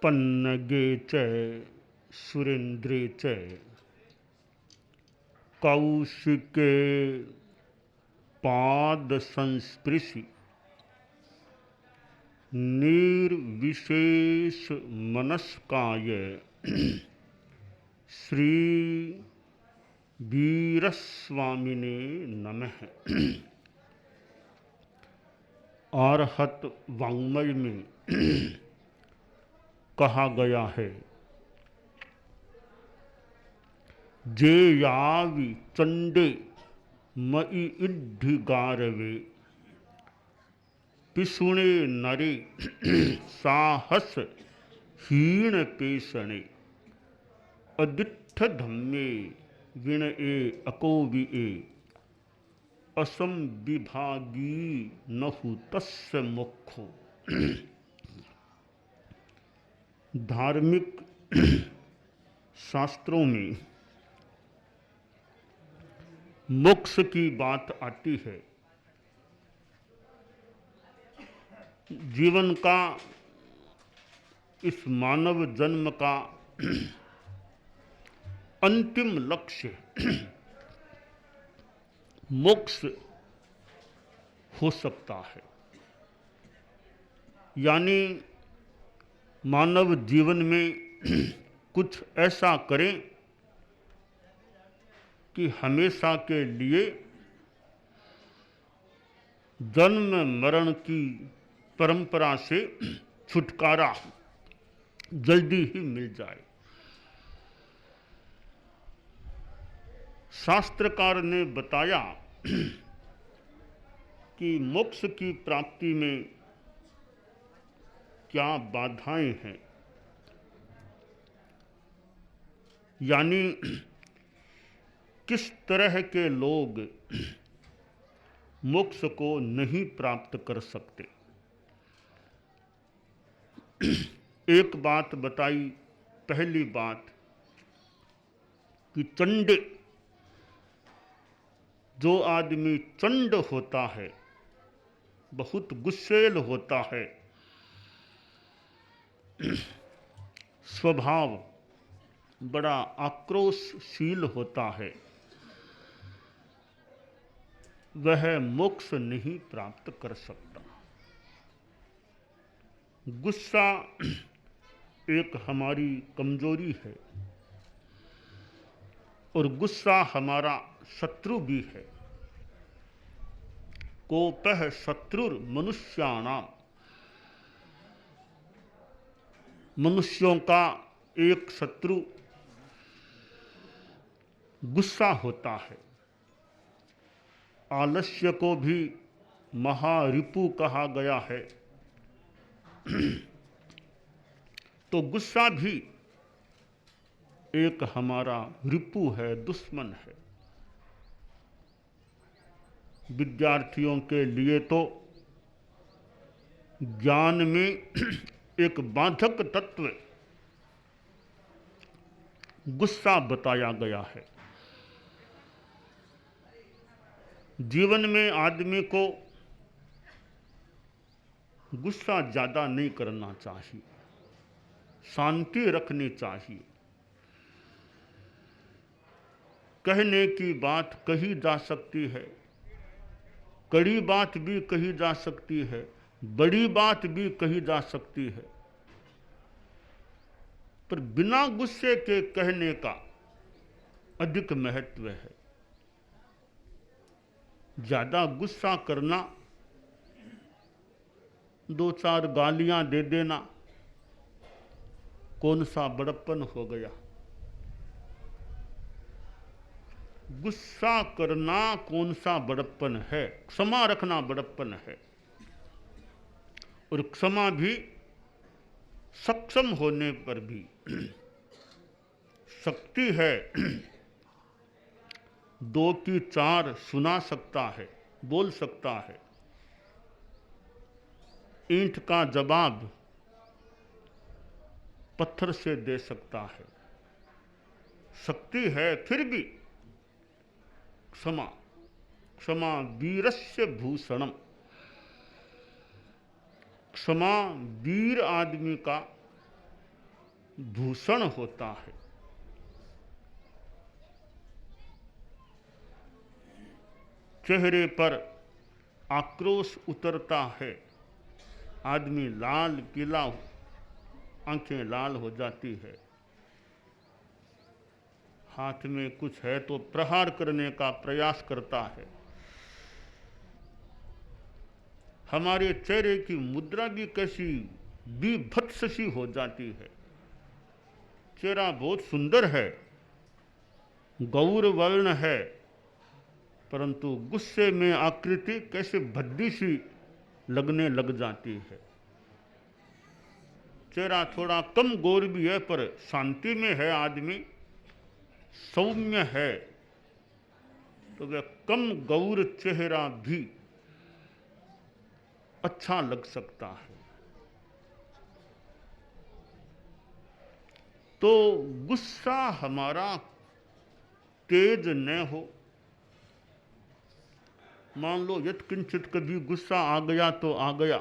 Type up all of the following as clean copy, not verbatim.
पन्नगे च सुरेन्द्रे च कौशिके पाद संस्पृशि निर्विशेष मनस्काय श्री वीरस्वामिने नमः। अरहत वाङ्मय में कहा गया है, जे यावि चंडे मई इद्धि गारवे पिसुणे नरे साहस हीण पेशणे अदित्थ धम्मे विण ए अकोवि ए असम विभागी नहु तस्य मोक्षो। धार्मिक शास्त्रों में मोक्ष की बात आती है। जीवन का, इस मानव जन्म का अंतिम लक्ष्य मोक्ष हो सकता है। यानी मानव जीवन में कुछ ऐसा करें कि हमेशा के लिए जन्म मरण की परंपरा से छुटकारा जल्दी ही मिल जाए। शास्त्रकार ने बताया कि मोक्ष की प्राप्ति में क्या बाधाएं हैं, यानी किस तरह के लोग मोक्ष को नहीं प्राप्त कर सकते। एक बात बताई, पहली बात कि चंड, जो आदमी चंड होता है, बहुत गुस्सेल होता है, स्वभाव बड़ा आक्रोशशील होता है, वह मोक्ष नहीं प्राप्त कर सकता। गुस्सा एक हमारी कमजोरी है और गुस्सा हमारा शत्रु भी है। कोपः शत्रुर मनुष्याणाम, मनुष्यों का एक शत्रु गुस्सा होता है। आलस्य को भी महारिपु कहा गया है। तो गुस्सा भी एक हमारा रिपु है, दुश्मन है। विद्यार्थियों के लिए तो ज्ञान में एक बाधक तत्व गुस्सा बताया गया है। जीवन में आदमी को गुस्सा ज्यादा नहीं करना चाहिए, शांति रखनी चाहिए। कहने की बात कही जा सकती है, कड़ी बात भी कही जा सकती है, बड़ी बात भी कही जा सकती है, पर बिना गुस्से के कहने का अधिक महत्व है। ज्यादा गुस्सा करना, दो चार गालियां दे देना, कौन सा बड़प्पन हो गया। गुस्सा करना कौन सा बड़प्पन है, क्षमा रखना बड़प्पन है। और क्षमा भी सक्षम होने पर भी शक्ति है। दो की चार सुना सकता है, बोल सकता है। ईंट का जवाब पत्थर से दे सकता है। शक्ति है, फिर भी क्षमा, क्षमा वीरस्य भूषणम। क्षमा वीर आदमी का भूषण होता है। चेहरे पर आक्रोश उतरता है, आदमी लाल पीला, आंखें लाल हो जाती है, हाथ में कुछ है तो प्रहार करने का प्रयास करता है। हमारे चेहरे की मुद्रा भी कैसी बीभत्स सी हो जाती है। चेहरा बहुत सुंदर है, गौर वर्ण है, परंतु गुस्से में आकृति कैसे भद्दी सी लगने लग जाती है। चेहरा थोड़ा कम गौर भी है पर शांति में है, आदमी सौम्य है, तो वह कम गौर चेहरा भी अच्छा लग सकता है। तो गुस्सा हमारा तेज न हो। मान लो यत्किंचित कभी गुस्सा आ गया तो आ गया,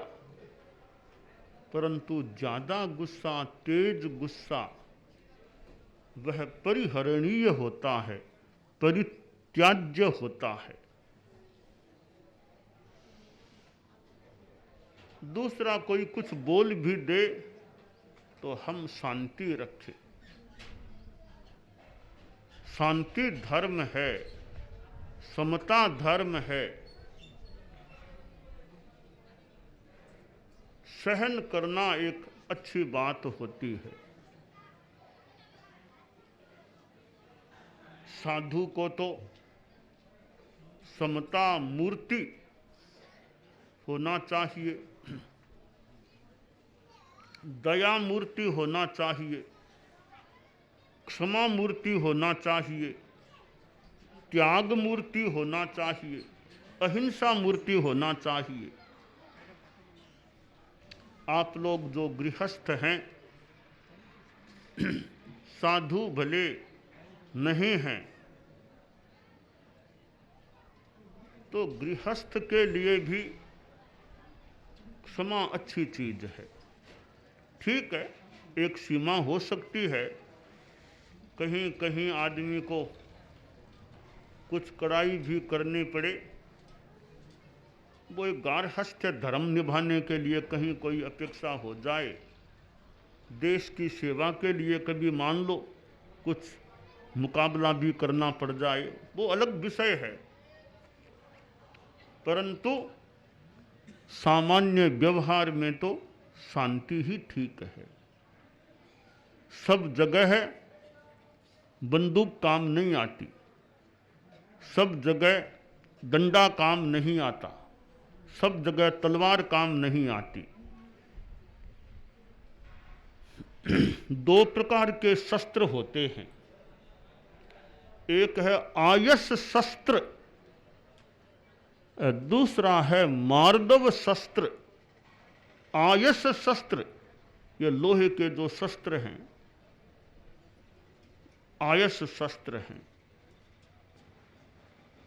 परंतु ज्यादा गुस्सा, तेज गुस्सा वह परिहरणीय होता है, परित्याज्य होता है। दूसरा कोई कुछ बोल भी दे तो हम शांति रखें। शांति धर्म है, समता धर्म है। सहन करना एक अच्छी बात होती है। साधु को तो समता मूर्ति होना चाहिए, दया मूर्ति होना चाहिए, क्षमा मूर्ति होना चाहिए, त्याग मूर्ति होना चाहिए, अहिंसा मूर्ति होना चाहिए। आप लोग जो गृहस्थ हैं, साधु भले नहीं हैं, तो गृहस्थ के लिए भी क्षमा अच्छी चीज है। ठीक है, एक सीमा हो सकती है, कहीं कहीं आदमी को कुछ कड़ाई भी करनी पड़े, वो एक गार्हस्थ्य धर्म निभाने के लिए कहीं कोई अपेक्षा हो जाए, देश की सेवा के लिए कभी मान लो कुछ मुकाबला भी करना पड़ जाए, वो अलग विषय है। परंतु सामान्य व्यवहार में तो शांति ही ठीक है। सब जगह बंदूक काम नहीं आती, सब जगह डंडा काम नहीं आता, सब जगह तलवार काम नहीं आती। दो प्रकार के शस्त्र होते हैं, एक है आयस शस्त्र, दूसरा है मार्दव शस्त्र। आयस शस्त्र ये लोहे के जो शस्त्र हैं, आयस शस्त्र हैं।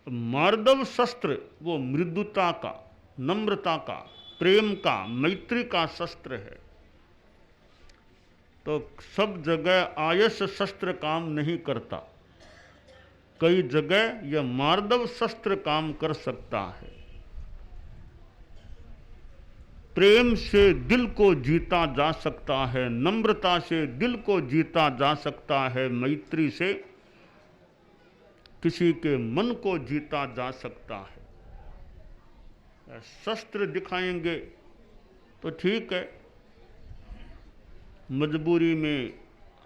मार्दव शस्त्र वो मृदुता का, नम्रता का, प्रेम का, मैत्री का शस्त्र है। तो सब जगह आयस शस्त्र काम नहीं करता, कई जगह यह मार्दव शस्त्र काम कर सकता है। प्रेम से दिल को जीता जा सकता है, नम्रता से दिल को जीता जा सकता है, मैत्री से किसी के मन को जीता जा सकता है। शस्त्र दिखाएंगे तो ठीक है, मजबूरी में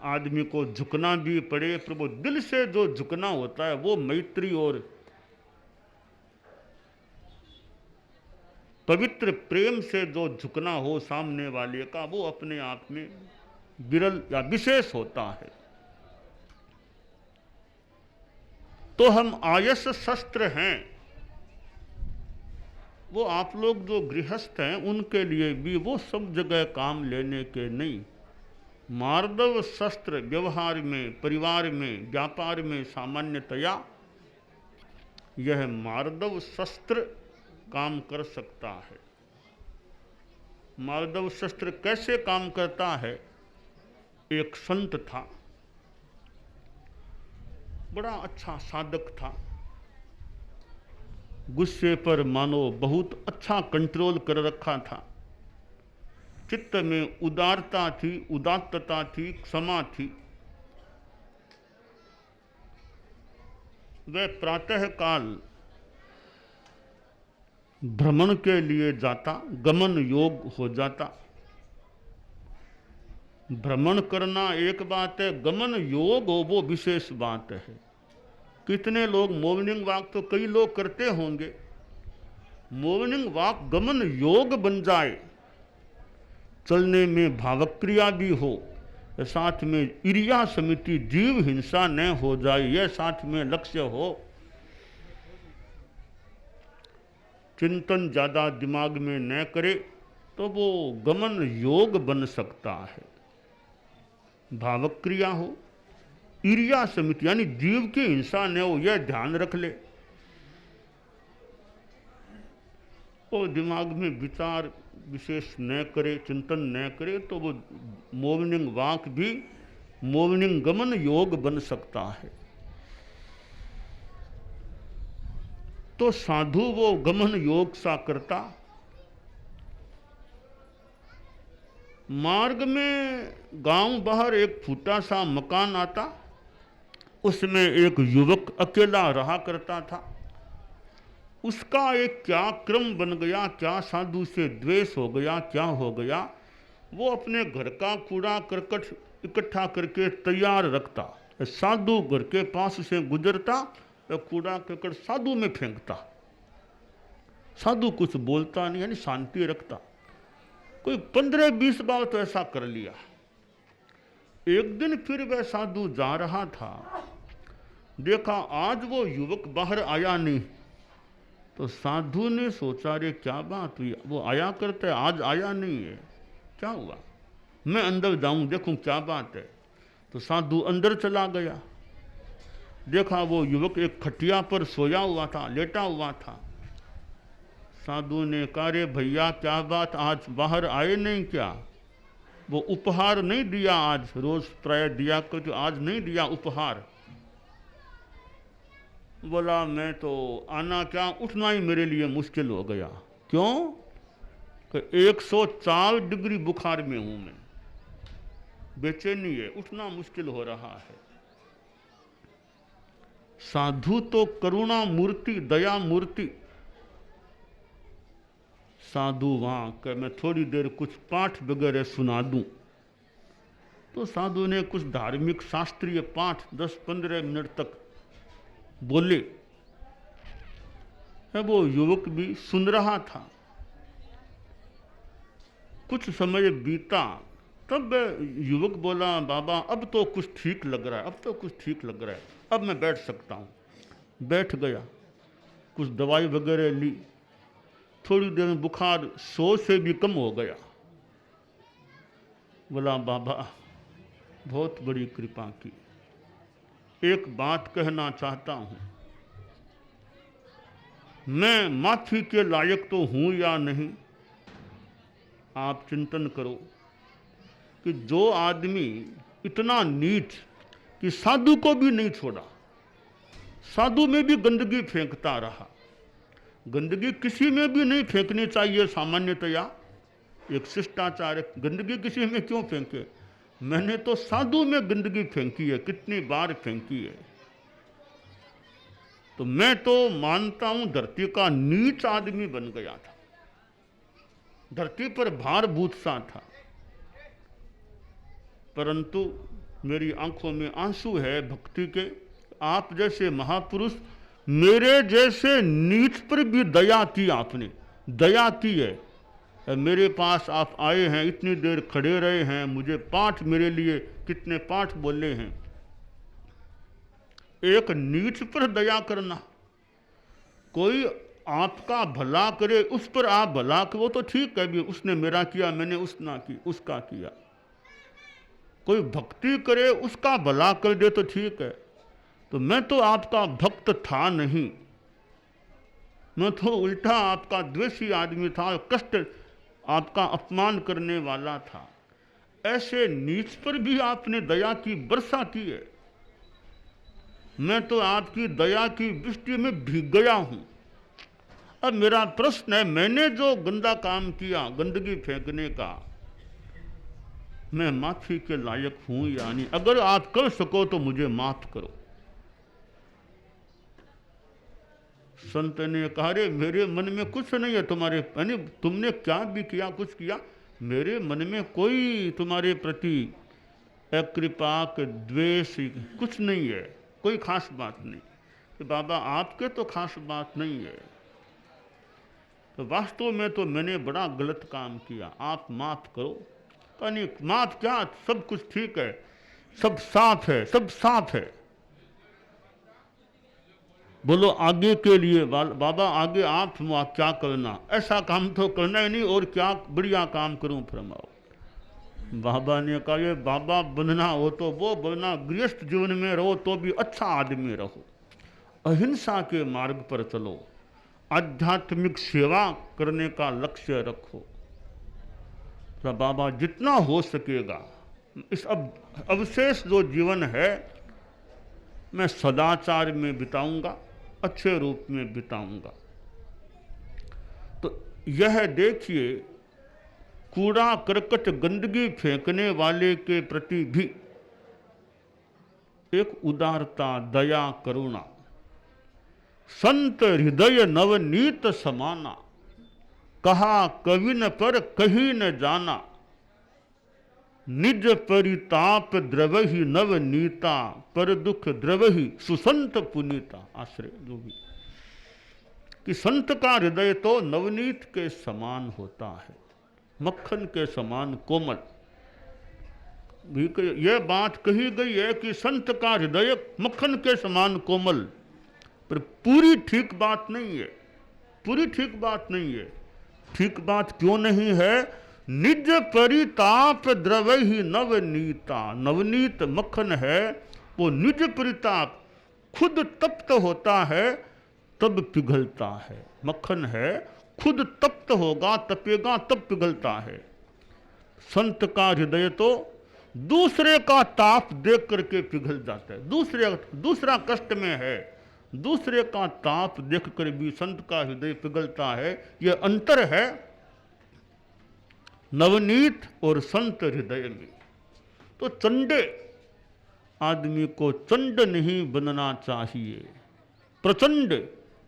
आदमी को झुकना भी पड़े, पर वो दिल से जो झुकना होता है वो मैत्री और पवित्र प्रेम से जो झुकना हो सामने वाले का, वो अपने आप में विरल या विशेष होता है। तो हम आयस शस्त्र हैं, वो आप लोग जो गृहस्थ हैं उनके लिए भी वो सब जगह काम लेने के नहीं। मार्दव शस्त्र व्यवहार में, परिवार में, व्यापार में सामान्यतया यह मार्दव शस्त्र काम कर सकता है। मार्दव शस्त्र कैसे काम करता है? एक संत था, बड़ा अच्छा साधक था, गुस्से पर मानो बहुत अच्छा कंट्रोल कर रखा था, चित्त में उदारता थी, उदात्तता थी, क्षमा थी। वह प्रातः काल भ्रमण के लिए जाता, गमन योग हो जाता। भ्रमण करना एक बात है, गमन योग हो वो विशेष बात है। कितने लोग मॉर्निंग वॉक तो कई लोग करते होंगे, मॉर्निंग वॉक गमन योग बन जाए, चलने में भावक्रिया भी हो, साथ में इरिया समिति जीव हिंसा न हो जाए, यह साथ में लक्ष्य हो, चिंतन ज़्यादा दिमाग में न करे तो वो गमन योग बन सकता है। भावक्रिया हो, इरिया समिति यानी जीव की हिंसा न हो, यह ध्यान रख ले। और दिमाग में विचार विशेष न करे, चिंतन न करे, तो वो मॉर्निंग वॉक भी मॉर्निंग गमन योग बन सकता है। तो साधु वो गमन योग सा करता। मार्ग में गांव बाहर एक फूटा सा मकान आता, उसमें एक युवक अकेला रहा करता था। उसका एक क्या क्रम बन गया, क्या साधु से द्वेष हो गया, क्या हो गया, वो अपने घर का कूड़ा करकट इकट्ठा करके तैयार रखता। साधु घर के पास से गुजरता तो कूड़ा करकट साधु में फेंकता। साधु कुछ बोलता नहीं, यानी शांति रखता। कोई 15-20 बार तो ऐसा कर लिया। एक दिन फिर वह साधु जा रहा था, देखा आज वो युवक बाहर आया नहीं, तो साधु ने सोचा रे क्या बात हुई, वो आया करता है आज आया नहीं है, क्या हुआ, मैं अंदर जाऊं देखूं क्या बात है। तो साधु अंदर चला गया, देखा वो युवक एक खटिया पर सोया हुआ था, लेटा हुआ था। साधु ने कहा रे भैया क्या बात, आज बाहर आए नहीं क्या, वो उपहार नहीं दिया आज, रोज प्राय दिया करके आज नहीं दिया उपहार। बोला मैं तो आना क्या, उठना ही मेरे लिए मुश्किल हो गया। क्यों कि 104 डिग्री बुखार में हूं मैं, बेचैनी है, उठना मुश्किल हो रहा है। साधु तो करुणा मूर्ति, दया मूर्ति। साधु वहां कि मैं थोड़ी देर कुछ पाठ वगैरह सुना दूं। तो साधु ने कुछ धार्मिक शास्त्रीय पाठ 10-15 मिनट तक बोले। वो युवक भी सुन रहा था। कुछ समय बीता, तब युवक बोला बाबा अब तो कुछ ठीक लग रहा है, अब तो कुछ ठीक लग रहा है, अब मैं बैठ सकता हूँ। बैठ गया, कुछ दवाई वगैरह ली, थोड़ी देर में बुखार 100 से भी कम हो गया। बोला बाबा बहुत बड़ी कृपा की, एक बात कहना चाहता हूँ, मैं माफी के लायक तो हूँ या नहीं, आप चिंतन करो कि जो आदमी इतना नीच कि साधु को भी नहीं छोड़ा, साधु में भी गंदगी फेंकता रहा। गंदगी किसी में भी नहीं फेंकनी चाहिए सामान्यतया, एक शिष्टाचार है, गंदगी किसी में क्यों फेंके। मैंने तो साधु में गंदगी फेंकी है, कितनी बार फेंकी है। तो मैं तो मानता हूं धरती का नीच आदमी बन गया था, धरती पर भारभूत सा था, परंतु मेरी आंखों में आंसू है भक्ति के। आप जैसे महापुरुष मेरे जैसे नीच पर भी दया की, आपने दया की है। मेरे पास आप आए हैं, इतनी देर खड़े रहे हैं, मुझे पाठ, मेरे लिए कितने पाठ बोले हैं। एक नीच पर दया करना, कोई आपका भला करे उस पर आप भला करो, वो तो ठीक है, भी उसने मेरा किया मैंने उसना की उसका किया। कोई भक्ति करे उसका भला कर दे तो ठीक है। तो मैं तो आपका भक्त था नहीं, मैं तो उल्टा आपका द्वेषी आदमी था, कष्ट आपका अपमान करने वाला था। ऐसे नीच पर भी आपने दया की वर्षा की है। मैं तो आपकी दया की वृष्टि में भीग गया हूं। अब मेरा प्रश्न है, मैंने जो गंदा काम किया, गंदगी फेंकने का, मैं माफी के लायक हूं या नहीं? अगर आप कर सको तो मुझे माफ करो। संत ने कहा, रे मेरे मन में कुछ नहीं है तुम्हारे, यानी तुमने क्या भी किया, कुछ किया, मेरे मन में कोई तुम्हारे प्रति अकृपा के द्वेष कुछ नहीं है, कोई खास बात नहीं। कि बाबा आपके तो खास बात नहीं है, तो वास्तव में तो मैंने बड़ा गलत काम किया, आप माफ करो। नहीं माफ क्या, सब कुछ ठीक है, सब साफ है, सब साफ है। बोलो आगे के लिए बाबा, आगे आप क्या करना, ऐसा काम तो करना ही नहीं, और क्या बढ़िया काम करूं फरमाओ। बाबा ने कहा, ये बाबा बनना हो तो वो बनना, गृहस्थ जीवन में रहो तो भी अच्छा आदमी रहो, अहिंसा के मार्ग पर चलो, आध्यात्मिक सेवा करने का लक्ष्य रखो। तो बाबा जितना हो सकेगा इस अवशेष जो जीवन है मैं सदाचार में बिताऊंगा, अच्छे रूप में बिताऊंगा। तो यह देखिए, कूड़ा करकट गंदगी फेंकने वाले के प्रति भी एक उदारता, दया, करुणा। संत हृदय नवनीत समाना, कहा कवि न पर कहीं न जाना, निज परिताप द्रवहि नवनीता, पर दुख द्रवहि सुसंत पुनीता। आश्रय जो भी कि संत का हृदय तो नवनीत के समान होता है, मक्खन के समान कोमल। यह बात कही गई है कि संत का हृदय मक्खन के समान कोमल, पर पूरी ठीक बात नहीं है, पूरी ठीक बात नहीं है। ठीक बात क्यों नहीं है? निज परिताप द्रवहि नवनीता, नवनीत मक्खन है, वो निज परिताप खुद तप्त होता है तब पिघलता है। मक्खन है, खुद तप्त होगा, तपेगा तब पिघलता है। संत का हृदय तो दूसरे का ताप देख करके पिघल जाता है। दूसरा कष्ट में है, दूसरे का ताप देख कर भी संत का हृदय पिघलता है। यह अंतर है नवनीत और संत हृदय में। तो चंडे आदमी को चंड नहीं बनना चाहिए। प्रचंड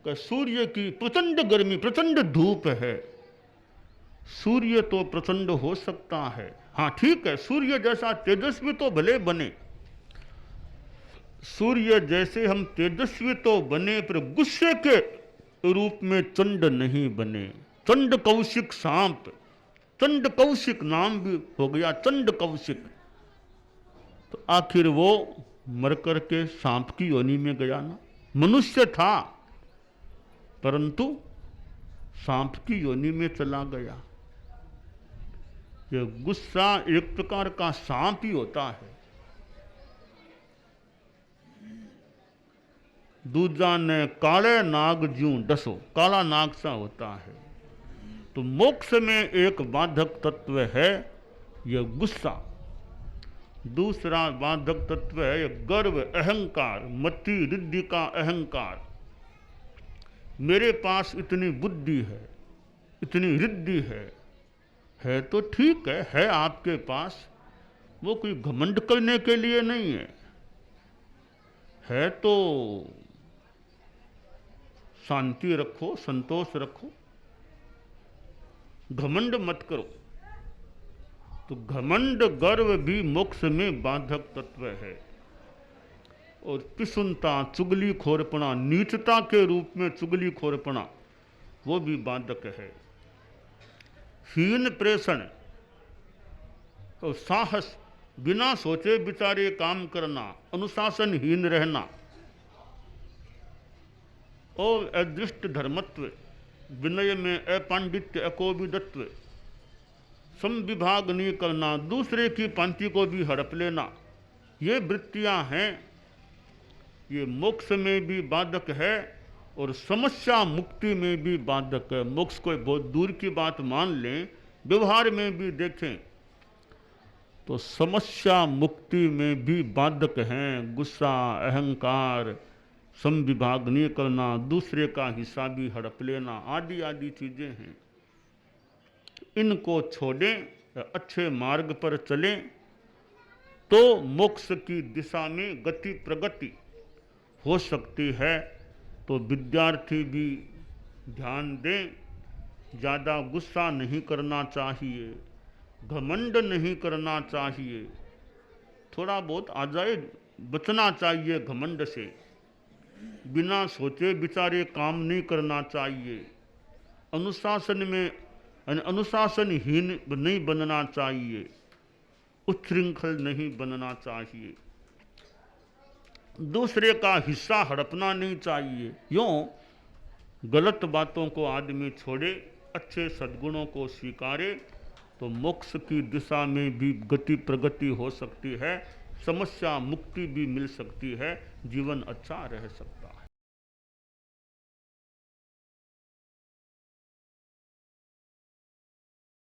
का सूर्य की प्रचंड गर्मी, प्रचंड धूप है, सूर्य तो प्रचंड हो सकता है, हाँ ठीक है, सूर्य जैसा तेजस्वी तो भले बने, सूर्य जैसे हम तेजस्वी तो बने, पर गुस्से के रूप में चंड नहीं बने। चंड कौशिक सांप, चंड कौशिक नाम भी हो गया, चंड कौशिक। तो आखिर वो मर कर के सांप की योनि में गया ना, मनुष्य था परंतु सांप की योनि में चला गया। ये गुस्सा एक प्रकार का सांप ही होता है। दूजा ने काले नाग ज्यों डसो, काला नाग सा होता है। तो मोक्ष में एक बाधक तत्व है यह गुस्सा। दूसरा बाधक तत्व है यह गर्व, अहंकार, मति रिद्धि का अहंकार। मेरे पास इतनी बुद्धि है, इतनी रिद्धि है तो ठीक है आपके पास, वो कोई घमंड करने के लिए नहीं है तो शांति रखो, संतोष रखो, घमंड मत करो। तो घमंड, गर्व भी मोक्ष में बाधक तत्व है। और पिसुनता, चुगली खोरपना, नीचता के रूप में चुगली खोरपना, वो भी बाधक है। हीन प्रेषण और साहस, बिना सोचे विचारे काम करना, अनुशासनहीन रहना, और अदृष्ट धर्मत्व, विनय में अपांडित्य, अकोविदत्व, समविभाग नहीं करना, दूसरे की पंक्ति को भी हड़प लेना, ये वृत्तियां हैं। ये मोक्ष में भी बाधक है और समस्या मुक्ति में भी बाधक है। मोक्ष को बहुत दूर की बात मान लें, व्यवहार में भी देखें तो समस्या मुक्ति में भी बाधक हैं गुस्सा, अहंकार, समविभाग नहीं करना, दूसरे का हिस्सा भी हड़प लेना, आदि आदि चीजें हैं। इनको छोड़ें, अच्छे मार्ग पर चलें तो मोक्ष की दिशा में गति प्रगति हो सकती है। तो विद्यार्थी भी ध्यान दें, ज़्यादा गुस्सा नहीं करना चाहिए, घमंड नहीं करना चाहिए, थोड़ा बहुत आ जाए बचना चाहिए घमंड से, बिना सोचे विचारे काम नहीं करना चाहिए, अनुशासन में अनुशासनहीन नहीं बनना चाहिए, उच्छृंखल नहीं बनना चाहिए, दूसरे का हिस्सा हड़पना नहीं चाहिए। यूँ गलत बातों को आदमी छोड़े, अच्छे सद्गुणों को स्वीकारे तो मोक्ष की दिशा में भी गति प्रगति हो सकती है, समस्या मुक्ति भी मिल सकती है, जीवन अच्छा रह सकता है।